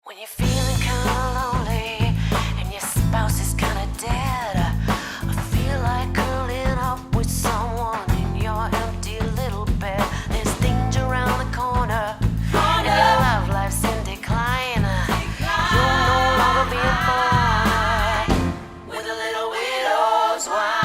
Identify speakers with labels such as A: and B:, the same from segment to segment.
A: When you're feeling kinda lonely and your spouse is kinda dead, I feel like curling up with someone in your empty little bed. There's danger around the corner, and your love life's in decline. You'll no longer be born with a little widow's wine.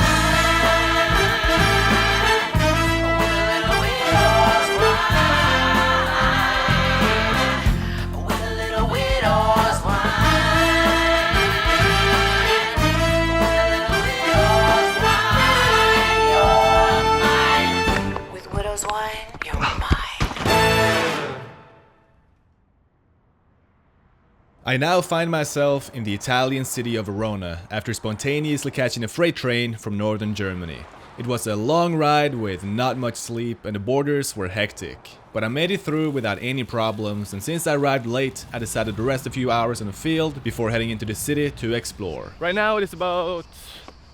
B: I now find myself in the Italian city of Verona after spontaneously catching a freight train from northern Germany. It was a long ride with not much sleep and the borders were hectic. But I made it through without any problems, and since I arrived late, I decided to rest a few hours in the field before heading into the city to explore.
C: Right now it is about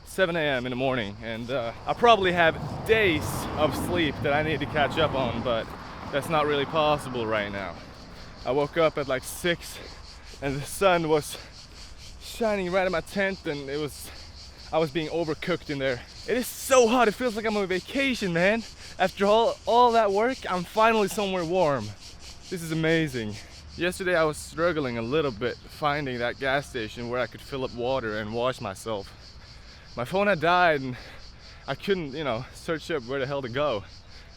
C: 7 a.m. in the morning, and I probably have days of sleep that I need to catch up on, but that's not really possible right now. I woke up at like 6 and the sun was shining right at my tent, and I was being overcooked in there. It is so hot, it feels like I'm on vacation, man. After all that work, I'm finally somewhere warm. This is amazing. Yesterday I was struggling a little bit finding that gas station where I could fill up water and wash myself. My phone had died and I couldn't, search up where the hell to go.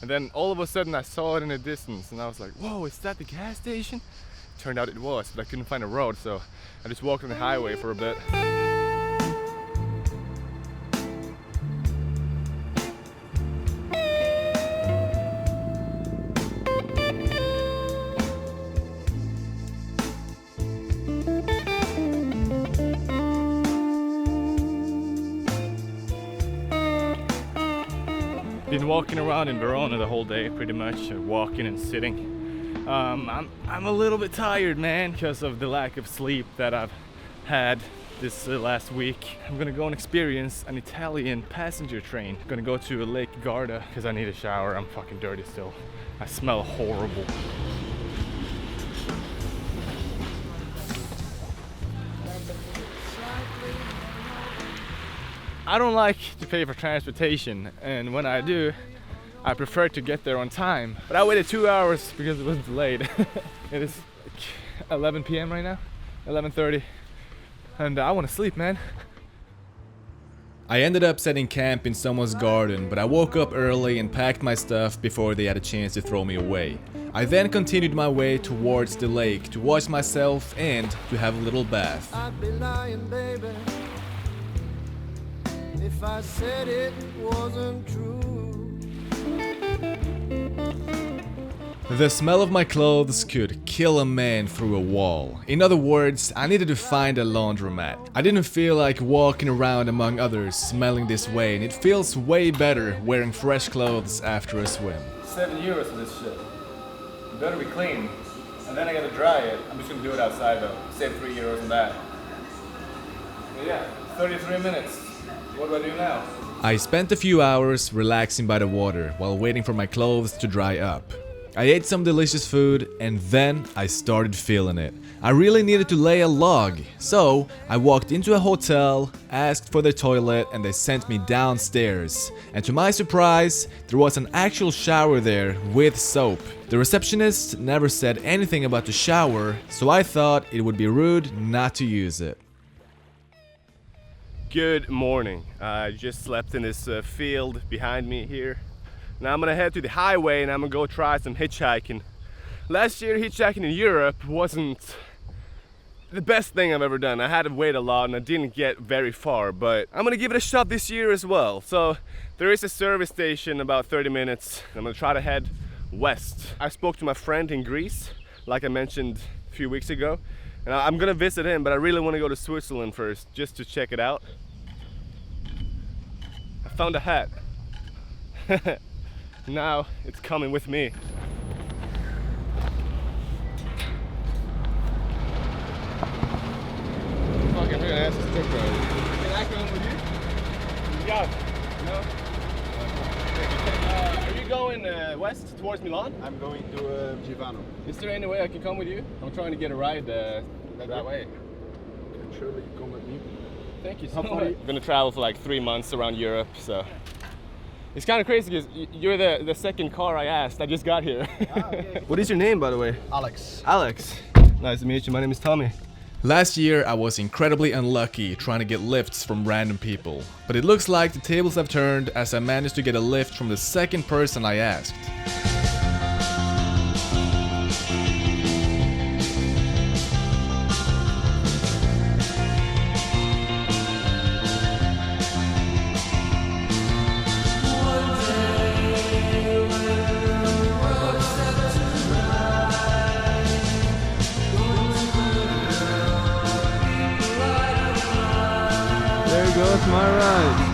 C: And then all of a sudden I saw it in the distance and I was like, whoa, is that the gas station? Turned out it was, but I couldn't find a road, so I just walked on the highway for a bit. Been walking around in Verona the whole day, pretty much, walking and sitting. I'm a little bit tired, man, because of the lack of sleep that I've had this last week. I'm gonna go and experience an Italian passenger train. I'm gonna go to Lake Garda because I need a shower. I'm fucking dirty still. I smell horrible. I don't like to pay for transportation, and when I do, I prefer to get there on time. But I waited 2 hours because it was delayed. It is 11 p.m. right now, 11:30, and I want to sleep, man.
B: I ended up setting camp in someone's garden, but I woke up early and packed my stuff before they had a chance to throw me away. I then continued my way towards the lake to wash myself and to have a little bath.
D: I'd be lying, baby, if I said it wasn't true.
B: The smell of my clothes could kill a man through a wall. In other words, I needed to find a laundromat. I didn't feel like walking around among others smelling this way, and it feels way better wearing fresh clothes after a swim.
C: €7 for this shit. It better be clean. And then I gotta dry it. I'm just gonna do it outside though. Save €3 on that. But yeah, 33 minutes. What do I do now?
B: I spent a few hours relaxing by the water while waiting for my clothes to dry up. I ate some delicious food and then I started feeling it. I really needed to lay a log, so I walked into a hotel, asked for the toilet, and they sent me downstairs. And to my surprise, there was an actual shower there with soap. The receptionist never said anything about the shower, so I thought it would be rude not to use it.
C: Good morning. I just slept in this field behind me here. Now I'm gonna head to the highway and I'm gonna go try some hitchhiking. Last year hitchhiking in Europe wasn't the best thing I've ever done. I had to wait a lot and I didn't get very far, but I'm gonna give it a shot this year as well. So there is a service station about 30 minutes. I'm gonna try to head west. I spoke to my friend in Greece, like I mentioned a few weeks ago, and I'm gonna visit him, but I really want to go to Switzerland first just to check it out. I found a hat. Now it's coming with me. Fucking real ass is took though. Can I come with you? Yeah. No? Are you going west towards Milan?
E: I'm going to Givano.
C: Is there any way I can come with you? I'm trying to get a ride that way.
E: Surely you come with me.
C: Thank you so
E: How
C: much.
E: far are you?
C: I'm gonna travel for like 3 months around Europe, so it's kind of crazy because you're the second car I asked. I just got here. What is your name, by the way?
E: Alex.
C: Alex. Nice to meet you. My name is Tommy.
B: Last year I was incredibly unlucky trying to get lifts from random people, but it looks like the tables have turned as I managed to get a lift from the second person I asked.
C: There goes my ride.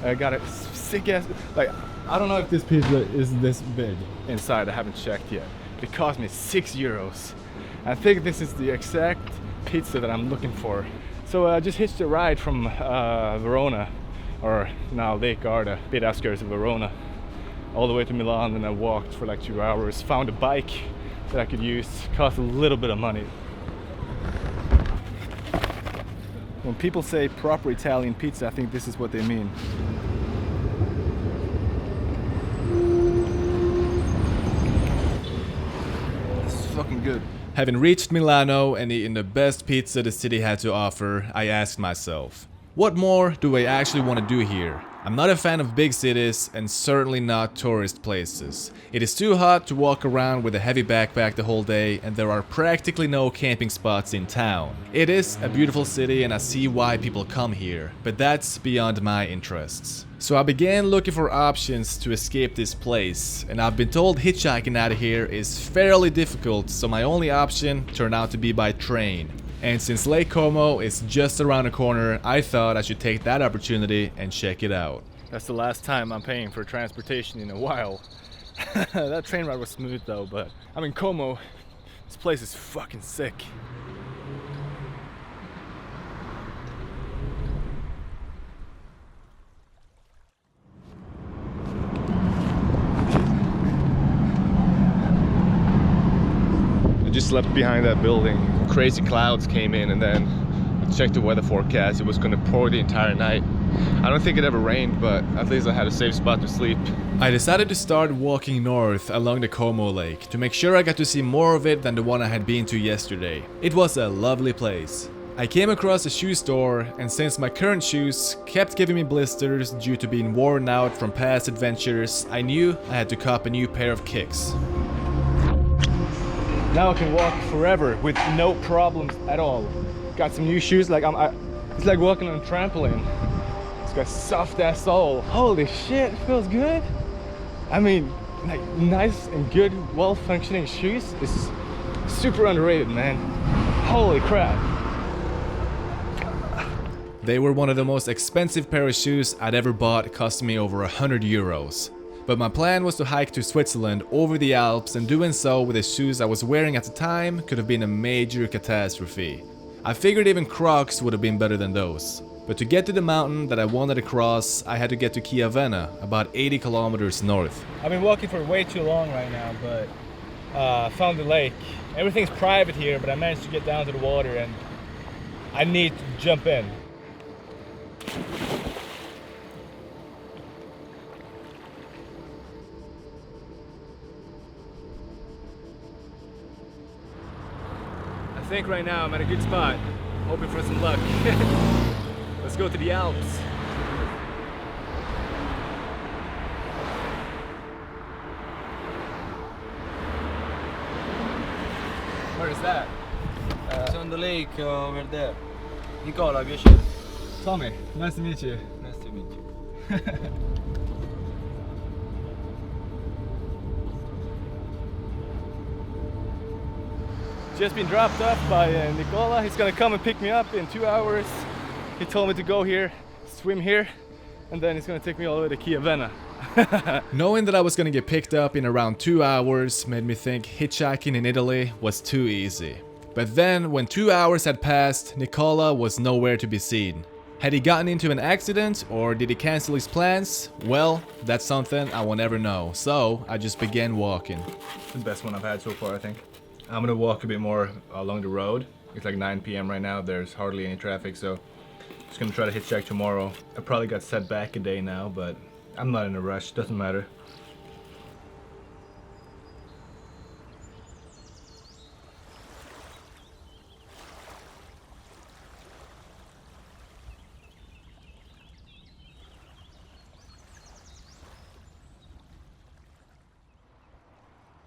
C: I got a sick ass, like, I don't know if this pizza is this big inside. I haven't checked yet. It cost me €6. I think this is the exact pizza that I'm looking for. So I just hitched a ride from Verona, or now Lake Garda, a bit outskirts of Verona, all the way to Milan, and I walked for like 2 hours, found a bike that I could use, cost a little bit of money. When people say proper Italian pizza, I think this is what they mean. This is fucking good.
B: Having reached Milano and eaten the best pizza the city had to offer, I asked myself, what more do I actually want to do here? I'm not a fan of big cities and certainly not tourist places. It is too hot to walk around with a heavy backpack the whole day, and there are practically no camping spots in town. It is a beautiful city and I see why people come here, but that's beyond my interests. So I began looking for options to escape this place, and I've been told hitchhiking out of here is fairly difficult, so my only option turned out to be by train. And since Lake Como is just around the corner, I thought I should take that opportunity and check it out.
C: That's the last time I'm paying for transportation in a while. That train ride was smooth though, but I'm in Como. This place is fucking sick. I just slept behind that building. Crazy clouds came in, and then I checked the weather forecast. It was gonna pour the entire night. I don't think it ever rained, but at least I had a safe spot to sleep.
B: I decided to start walking north along the Como Lake to make sure I got to see more of it than the one I had been to yesterday. It was a lovely place. I came across a shoe store, and since my current shoes kept giving me blisters due to being worn out from past adventures, I knew I had to cop a new pair of kicks.
C: Now I can walk forever with no problems at all. Got some new shoes, like it's like walking on a trampoline. It's got soft ass sole. Holy shit, it feels good. I mean, like nice and good, well-functioning shoes is super underrated, man. Holy crap.
B: They were one of the most expensive pair of shoes I'd ever bought, costing me over €100. But my plan was to hike to Switzerland over the Alps, and doing so with the shoes I was wearing at the time could have been a major catastrophe. I figured even Crocs would have been better than those. But to get to the mountain that I wanted to cross, I had to get to Chiavenna, about 80 kilometers north.
C: I've been walking for way too long right now, but found the lake. Everything's private here, but I managed to get down to the water, and I need to jump in. I think right now I'm at a good spot, hoping for some luck. Let's go to the Alps. Where is that?
F: It's on the lake over there. Nicola, piacere.
C: Tommy, nice to meet you.
F: Nice to meet you.
C: Just been dropped off by Nicola. He's gonna come and pick me up in 2 hours. He told me to go here, swim here, and then he's gonna take me all the way to Chiavenna.
B: Knowing that I was gonna get picked up in around 2 hours made me think hitchhiking in Italy was too easy. But then, when 2 hours had passed, Nicola was nowhere to be seen. Had he gotten into an accident, or did he cancel his plans? Well, that's something I will never know, so I just began walking.
C: The best one I've had so far, I think. I'm gonna walk a bit more along the road. It's like 9 p.m. right now, there's hardly any traffic, so just gonna try to hitchhike tomorrow. I probably got set back a day now, but I'm not in a rush, doesn't matter.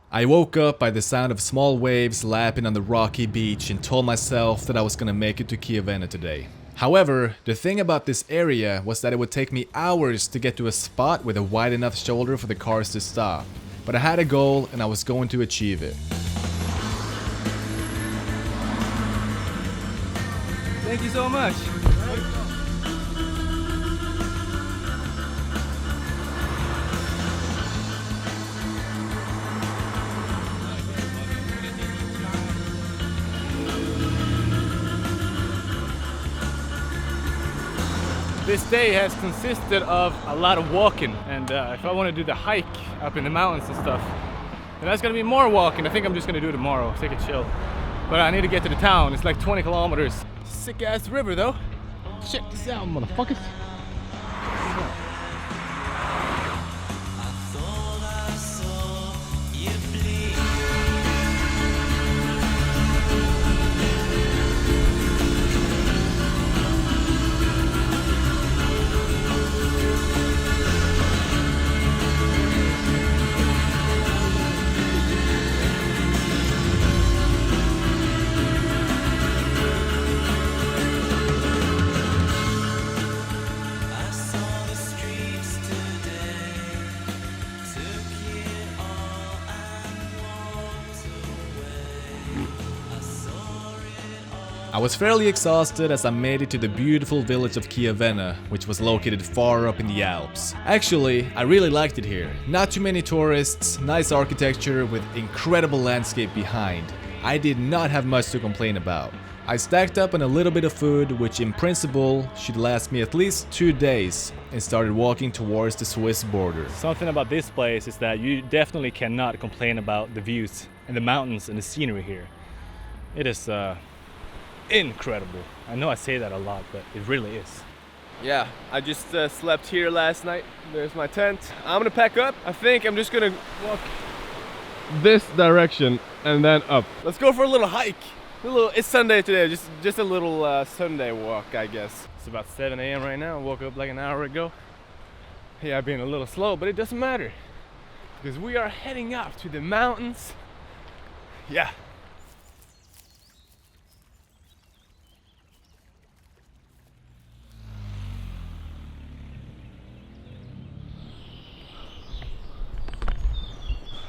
B: I woke up by the sound of small waves lapping on the rocky beach and told myself that I was gonna make it to Chiavenna today. However, the thing about this area was that it would take me hours to get to a spot with a wide enough shoulder for the cars to stop. But I had a goal and I was going to achieve it.
C: Thank you so much. This day has consisted of a lot of walking, and if I want to do the hike up in the mountains and stuff, then that's gonna be more walking. I think I'm just gonna do it tomorrow, take a chill. But I need to get to the town, it's like 20 kilometers. Sick ass river though. Check this out, motherfuckers.
B: I was fairly exhausted as I made it to the beautiful village of Chiavenna, which was located far up in the Alps. Actually, I really liked it here. Not too many tourists, nice architecture with incredible landscape behind. I did not have much to complain about. I stacked up on a little bit of food, which in principle should last me at least 2 days, and started walking towards the Swiss border.
G: Something about this place is that you definitely cannot complain about the views and the mountains and the scenery here. It is incredible. I know I say that a lot, but it really is.
C: Yeah, I just slept here last night. There's my tent. I'm gonna pack up. I think I'm just gonna walk this direction and then up. Let's go for a little hike. It's Sunday today, just a little Sunday walk, I guess. It's about 7 a.m. right now. I woke up like an hour ago. Yeah, I've been a little slow, but it doesn't matter because we are heading up to the mountains. Yeah.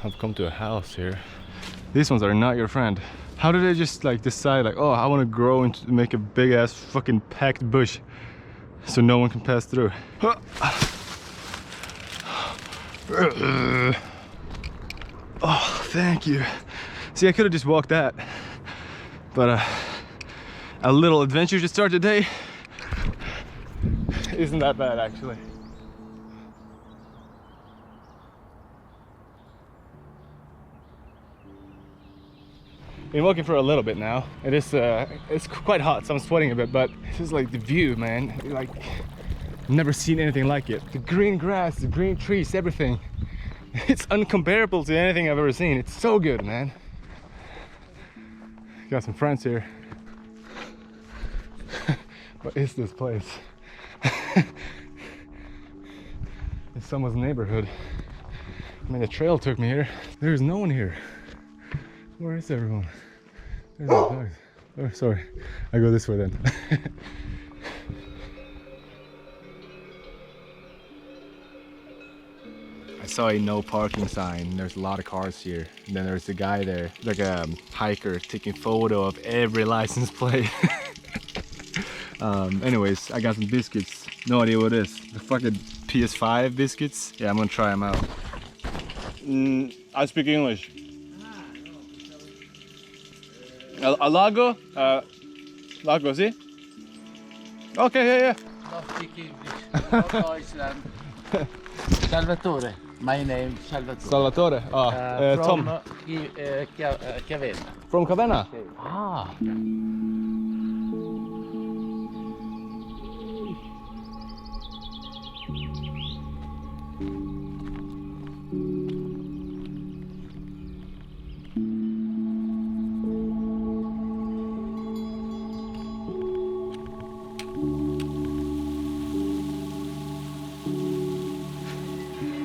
C: I've come to a house here. These ones are not your friend. How did they just like decide like, oh, I want to grow and make a big ass fucking packed bush so no one can pass through? Oh, thank you. See, I could have just walked that, but a little adventure to start the day isn't that bad actually. Been walking for a little bit now. It is it's quite hot, so I'm sweating a bit, but this is like the view, man. Like, never seen anything like it. The green grass, the green trees, everything. It's uncomparable to anything I've ever seen. It's so good, man. Got some friends here. What is this place? It's someone's neighborhood. I mean, the trail took me here. There's no one here. Where is everyone? There's the dogs. Oh, sorry, I go this way then. I saw a no parking sign. There's a lot of cars here. And then there's a guy there, like a hiker, taking photo of every license plate. Anyways, I got some biscuits. No idea what it is. The fucking PS5 biscuits. Yeah, I'm gonna try them out. I speak English. Lago? Lago, sì? Okay, yeah.
H: No speak English. No Deutschland. Salvatore. My name Salvatore.
C: Salvatore.
H: From
C: Tom.
H: Chiavenna.
C: From Cavenna?
H: Ah.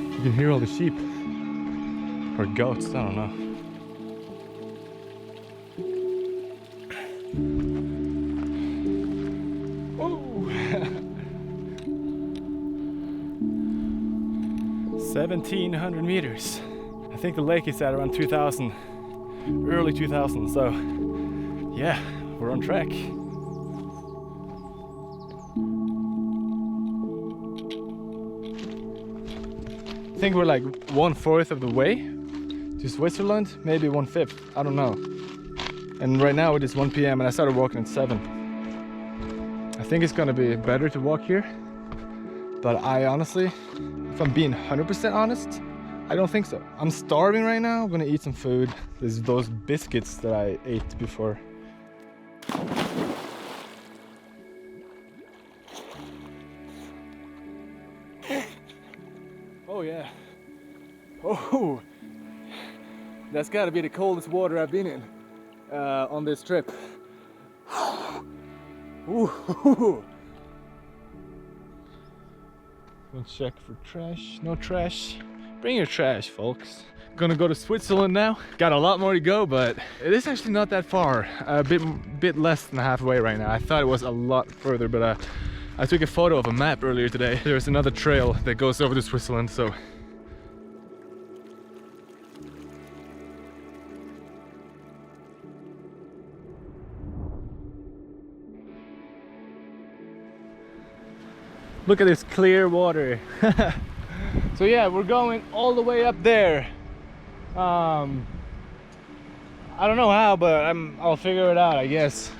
C: You can hear all the sheep. Or goats, I don't know. Oh! 1,700 meters. I think the lake is at around 2,000, early 2000, so yeah, we're on track. I think we're like 1/4 of the way to Switzerland, maybe 1/5, I don't know. And right now it is 1 p.m. and I started walking at 7. I think it's gonna be better to walk here, but I honestly, if I'm being 100% honest, I don't think so. I'm starving right now. I'm gonna eat some food. There's those biscuits that I ate before. Oh yeah. Oh, that's gotta be the coldest water I've been in on this trip. Ooh. Let's check for trash. No trash. Bring your trash, folks. Gonna go to Switzerland now. Got a lot more to go, but it is actually not that far. A bit less than halfway right now. I thought it was a lot further, but I took a photo of a map earlier today. There's another trail that goes over to Switzerland, so. Look at this clear water. So yeah, we're going all the way up there. I don't know how, but I'll figure it out, I guess.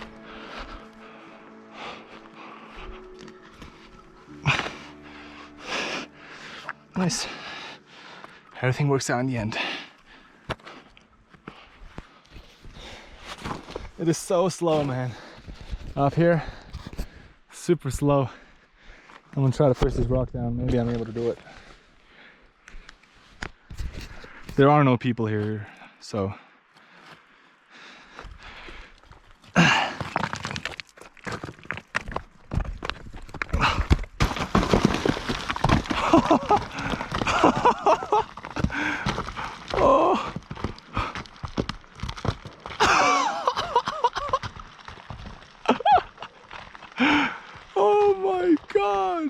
C: Nice. Everything works out in the end. It is so slow, man. Up here, super slow. I'm gonna try to push this rock down. Maybe I'm able to do it. There are no people here, so. Oh. Oh my God,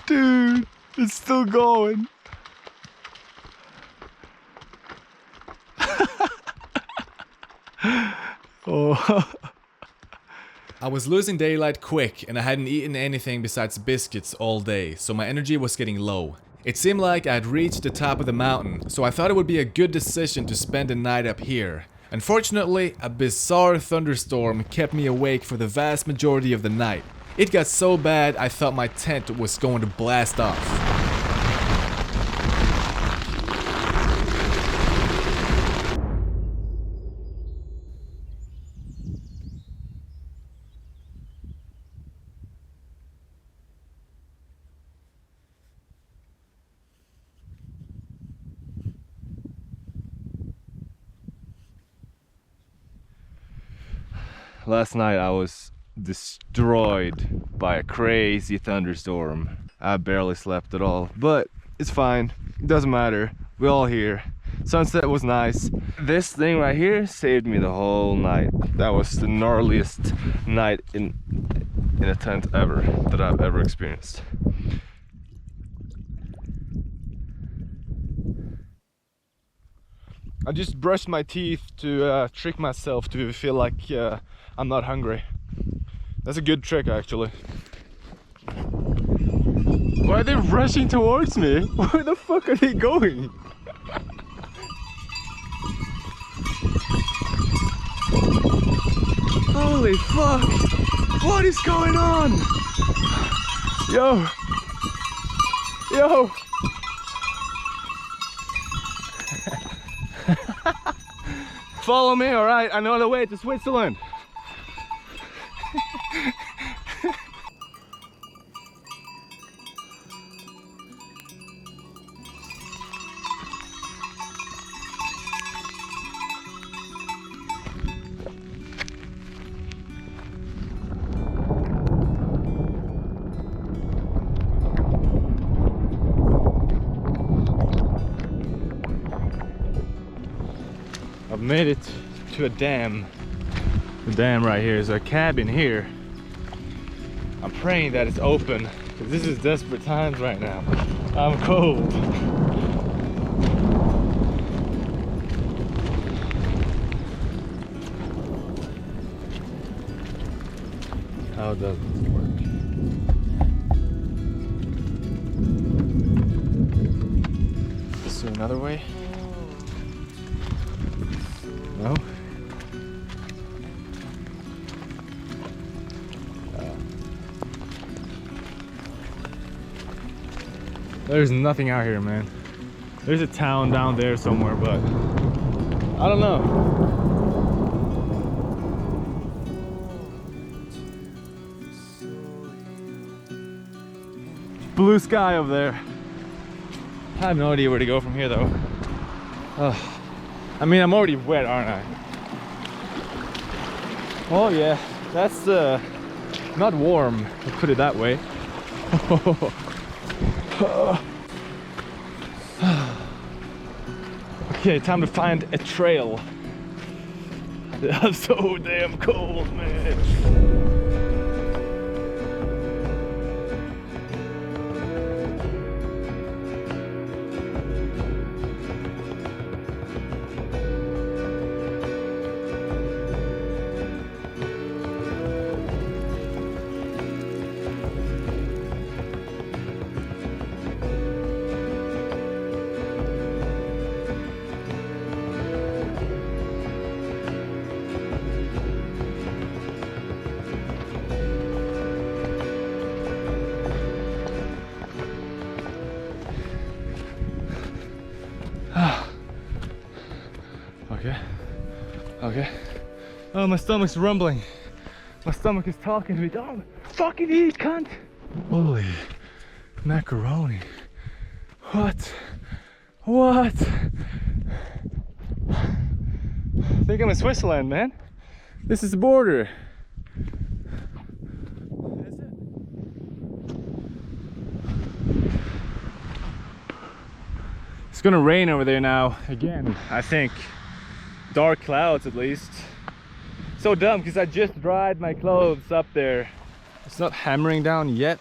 C: dude, it's still going. Oh.
B: I was losing daylight quick and I hadn't eaten anything besides biscuits all day, so my energy was getting low. It seemed like I had reached the top of the mountain, so I thought it would be a good decision to spend the night up here. Unfortunately, a bizarre thunderstorm kept me awake for the vast majority of the night. It got so bad I thought my tent was going to blast off.
C: Last night I was destroyed by a crazy thunderstorm. I barely slept at all, but it's fine. It doesn't matter. We're all here. Sunset was nice. This thing right here saved me the whole night. That was the gnarliest night in a tent ever that I've ever experienced. I just brushed my teeth to trick myself to feel like I'm not hungry. That's a good trick, actually. Why are they rushing towards me? Where the fuck are they going? Holy fuck! What is going on? Yo! Yo! Follow me, alright? I know the way to Switzerland. I've made it to a dam. The dam right here is a cabin here. I'm praying that it's open because this is desperate times right now. I'm cold. How does this work? Is there another way? No? There's nothing out here, man. There's a town down there somewhere, but I don't know. Blue sky over there. I have no idea where to go from here, though. I mean, I'm already wet, aren't I? Oh yeah, that's not warm, I'll put it that way. Okay, time to find a trail. I'm so damn cold, man. Okay. Oh, my stomach's rumbling. My stomach is talking to me. Don't fucking eat, cunt! Holy macaroni. What? What? I think I'm in Switzerland, man. This is the border. Is it? It's gonna rain over there now again, I think. Dark clouds at least. So dumb because I just dried my clothes up there. It's not hammering down yet.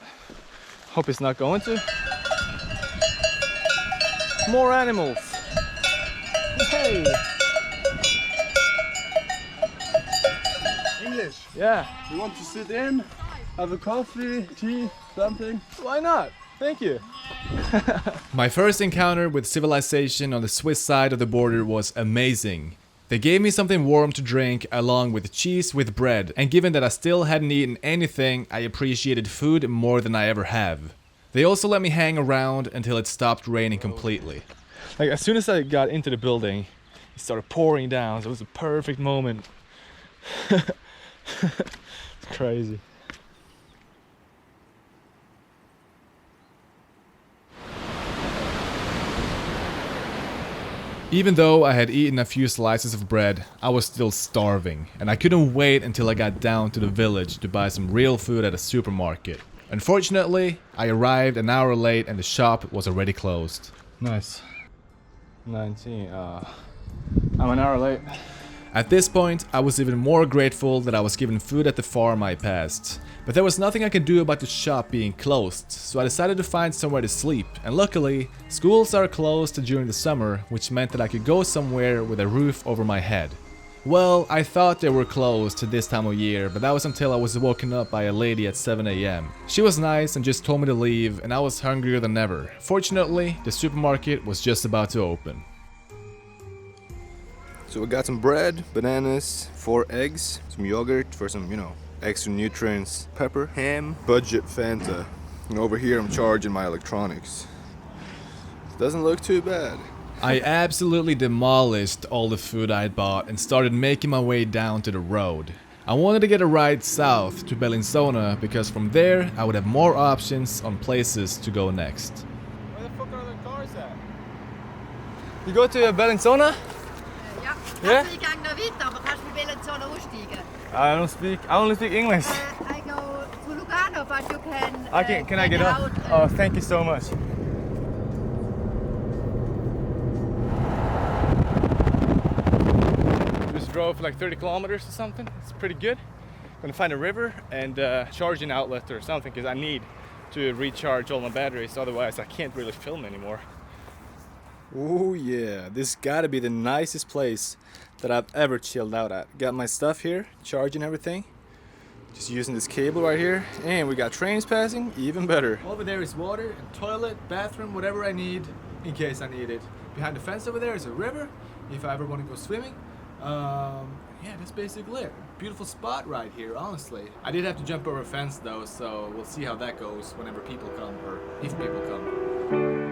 C: Hope it's not going to. More animals. Hey.
E: English.
C: Yeah.
E: You want to sit in, have a coffee, tea, something?
C: Why not? Thank you.
B: My first encounter with civilization on the Swiss side of the border was amazing. They gave me something warm to drink along with cheese with bread, and given that I still hadn't eaten anything, I appreciated food more than I ever have. They also let me hang around until it stopped raining completely.
C: Like as soon as I got into the building, it started pouring down, so it was a perfect moment. It's crazy.
B: Even though I had eaten a few slices of bread, I was still starving, and I couldn't wait until I got down to the village to buy some real food at a supermarket. Unfortunately, I arrived an hour late and the shop was already closed.
C: Nice. 19. I'm an hour late.
B: At this point, I was even more grateful that I was given food at the farm I passed. But there was nothing I could do about the shop being closed, so I decided to find somewhere to sleep, and luckily, schools are closed during the summer, which meant that I could go somewhere with a roof over my head. Well, I thought they were closed this time of year, but that was until I was woken up by a lady at 7 AM. She was nice and just told me to leave, and I was hungrier than ever. Fortunately, the supermarket was just about to open.
I: So we got some bread, bananas, 4 eggs, some yogurt for some, extra nutrients, pepper, ham, budget Fanta. And over here I'm charging my electronics. Doesn't look too bad.
B: I absolutely demolished all the food I had bought and started making my way down to the road. I wanted to get a ride south to Bellinzona because from there I would have more options on places to go next.
C: Where the fuck are the cars at? You go to Bellinzona?
J: Ja,
C: Ja?
J: also ich gehe noch weiter, aber kannst du mit Bellinzona aussteigen?
C: I only speak English.
J: I go to Lugano, but you can...
C: Can I get up? Oh, thank you so much. Just drove like 30 kilometers or something. It's pretty good. Gonna find a river and charging outlet or something because I need to recharge all my batteries, otherwise I can't really film anymore.
I: Oh yeah, this gotta be the nicest place that I've ever chilled out at. Got my stuff here, charging everything. Just using this cable right here, and we got trains passing, even better.
B: Over there is water and toilet, bathroom, whatever I need, in case I need it. Behind the fence over there is a river, if I ever want to go swimming. Yeah, that's basically it. Beautiful spot right here, honestly. I did have to jump over a fence though, so we'll see how that goes whenever people come, or if people come.